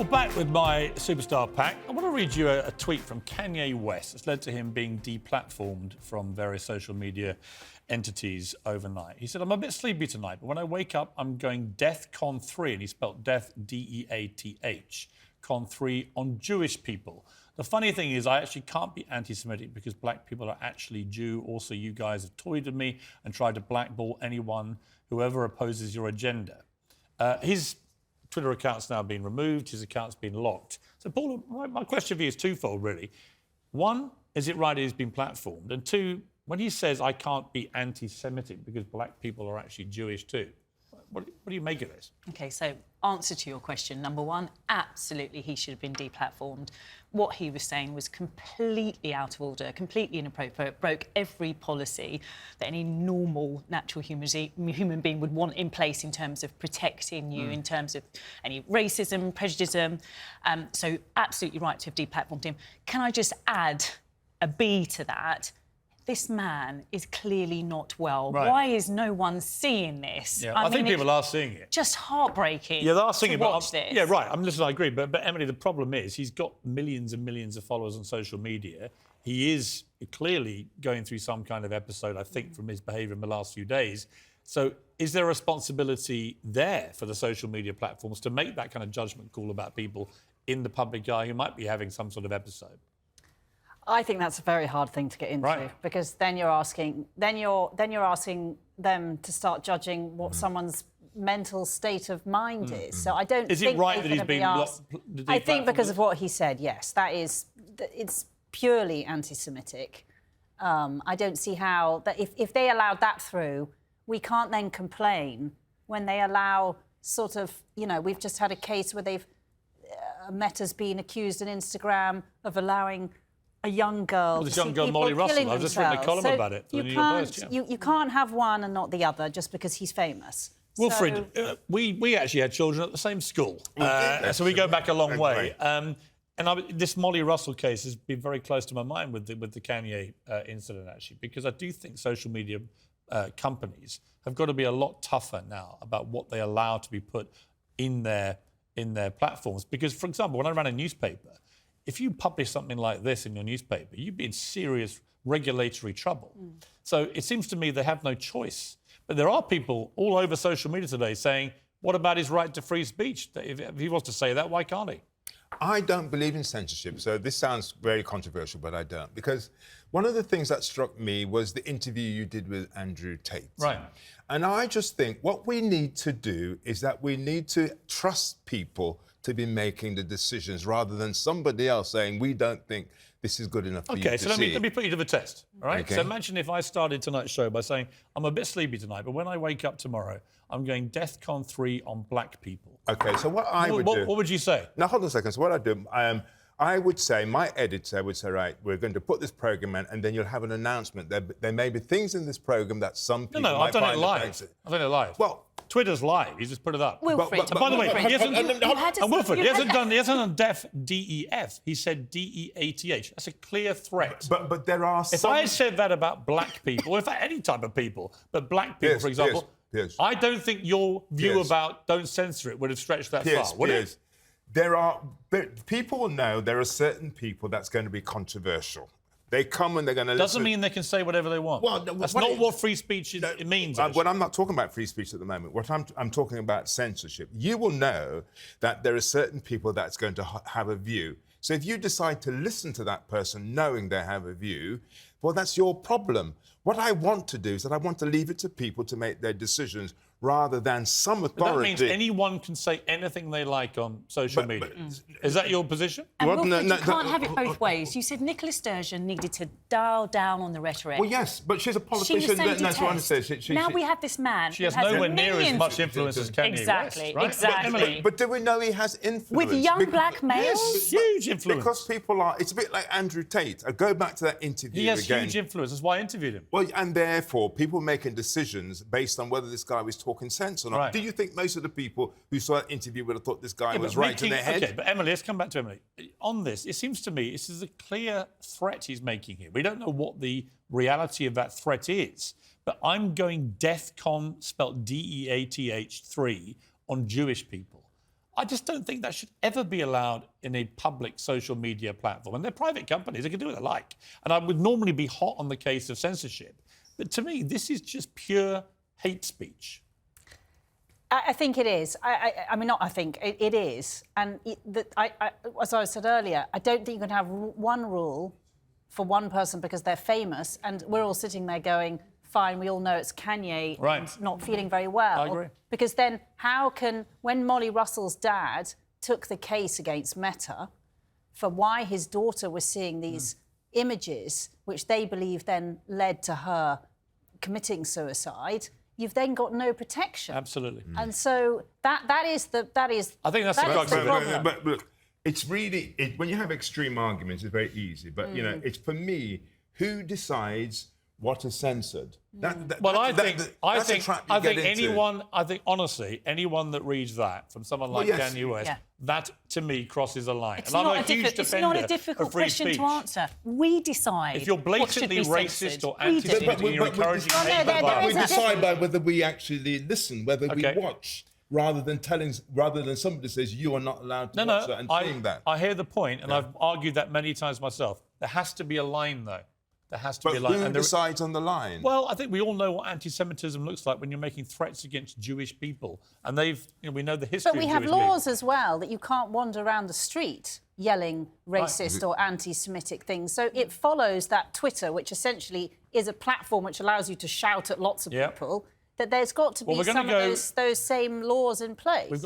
Well, back with my superstar pack, I want to read you a tweet from Kanye West. It's led to him being deplatformed from various social media entities overnight. He said, "I'm a bit sleepy tonight, but when I wake up, I'm going DEATH-CON 3, and he spelled death, D-E-A-T-H, Con 3 on Jewish people. The funny thing is, I actually can't be anti-Semitic because black people are actually Jew. Also, you guys have toyed with me and tried to blackball anyone, whoever opposes your agenda." His Twitter account's now been removed, his account's been locked. So, Paula, my question for you is twofold, really. One, is it right he's been platformed? And two, when he says, I can't be anti-Semitic because black people are actually Jewish too, what do you make of this? OK, so answer to your question. Number one, absolutely he should have been deplatformed. What he was saying was completely out of order, completely inappropriate, broke every policy that any normal, natural human being would want in place in terms of protecting you, in terms of any racism, prejudice. So absolutely right to have deplatformed him. Can I just add a B to that? This man is clearly not well. Right. Why is no one seeing this? Yeah, I think people are seeing it. Just heartbreaking. Yeah, they are seeing it. Watch this. Yeah, right. Listen, I agree. But Emily, the problem is he's got millions and millions of followers on social media. He is clearly going through some kind of episode, I think, from his behaviour in the last few days. So is there a responsibility there for the social media platforms to make that kind of judgment call about people in the public eye who might be having some sort of episode? I think that's a very hard thing to get into, because then you're asking them to start judging what someone's mental state of mind is. So I don't. Is it right that he's been? I think because of what he said, yes, it's purely anti-Semitic. I don't see how that if they allowed that through, we can't then complain when they allow sort of, you know, we've just had a case where Meta's been accused on Instagram of allowing a young girl. Well, this young girl, Molly Russell. I've just written a column about it for the New York Post. You can't have one and not the other just because he's famous. Wilfred, we actually had children at the same school, so we go back a long way. This Molly Russell case has been very close to my mind with the Kanye incident, actually, because I do think social media companies have got to be a lot tougher now about what they allow to be put in their platforms. Because, for example, when I ran a newspaper, if you publish something like this in your newspaper, you'd be in serious regulatory trouble. So it seems to me they have no choice. But there are people all over social media today saying, what about his right to free speech? If he wants to say that, why can't he? I don't believe in censorship, so this sounds very controversial, but I don't. Because one of the things that struck me was the interview you did with Andrew Tate. Right. And I just think what we need to do is that we need to trust people to be making the decisions rather than somebody else saying, we don't think this is good enough for you to see. OK, so let me put you to the test, all right? Okay. So imagine if I started tonight's show by saying, I'm a bit sleepy tonight, but when I wake up tomorrow, I'm going DEATH-CON 3 on black people. OK, so what I would do... What would you say? Now, hold on a second. So what I do, I would say, my editor would say, right, we're going to put this programme in, and then you'll have an announcement. There may be things in this programme that some people might find offensive. I've done it live. Well, Twitter's live. He's just put it up. Wilfred. By the way, he hasn't done DEF, D-E-F. He said D-E-A-T-H. That's a clear threat. But there are some... If I had said that about black people, or in fact any type of people, but black people, for example, I don't think your view about don't censor it would have stretched that far, would it? People will know there are certain people that's going to be controversial. They come and they're going to listen. Doesn't mean they can say whatever they want. Well, that's not what free speech means. Well, I'm not talking about free speech at the moment. What I'm talking about censorship. You will know that there are certain people that's going to have a view. So if you decide to listen to that person knowing they have a view, well, that's your problem. What I want to do is that I want to leave it to people to make their decisions rather than some authority. But that means anyone can say anything they like on social media. Is that your position? And Wilfred, you can't have it both ways. You said Nicola Sturgeon needed to dial down on the rhetoric. Well, yes, but she's a politician. That's what I'm saying. Now we have this man. She has nowhere near as much influence as Kanye West, right? Exactly. But do we know he has influence? With young black males? Yes, huge influence. Because people are... It's a bit like Andrew Tate. I go back to that interview again. He has huge influence. That's why I interviewed him. Well, and therefore, people making decisions based on whether this guy was talking sense or not. Right. Do you think most of the people who saw that interview would have thought this guy was right in their head? OK, but Emily, let's come back to Emily. On this, it seems to me this is a clear threat he's making here. We don't know what the reality of that threat is, but I'm going DEATH-CON, spelled D-E-A-T-H 3, on Jewish people. I just don't think that should ever be allowed in a public social media platform. And they're private companies, they can do what they like. And I would normally be hot on the case of censorship. But to me, this is just pure hate speech. I think it is. I mean, not I think, it is. And as I said earlier, I don't think you can have one rule for one person because they're famous, and we're all sitting there going, fine, we all know it's Kanye and not feeling very well. I agree. Because then how can, when Molly Russell's dad took the case against Meta for why his daughter was seeing these images, which they believe then led to her committing suicide, you've then got no protection. Absolutely. And so that is I think that's the problem. But look, it's really when you have extreme arguments, it's very easy. But you know, it's for me, who decides what is censored? I think honestly, anyone that reads that from someone like Kanye West, that to me crosses a line. It's not a difficult question to answer. We decide. If you're blatantly racist or anti-Semitic, you're encouraging hate. We decide by whether we actually listen, whether we watch, rather than somebody says you are not allowed to watch that and saying that. I hear the point, and I've argued that many times myself. There has to be a line, though. There has to be a line. Who decides on the line? Well, I think we all know what anti-Semitism looks like when you're making threats against Jewish people, and we know the history. But we have laws as well that you can't wander around the street yelling racist or anti-Semitic things. So it follows that Twitter, which essentially is a platform which allows you to shout at lots of people, that there's got to be some of those same laws in place.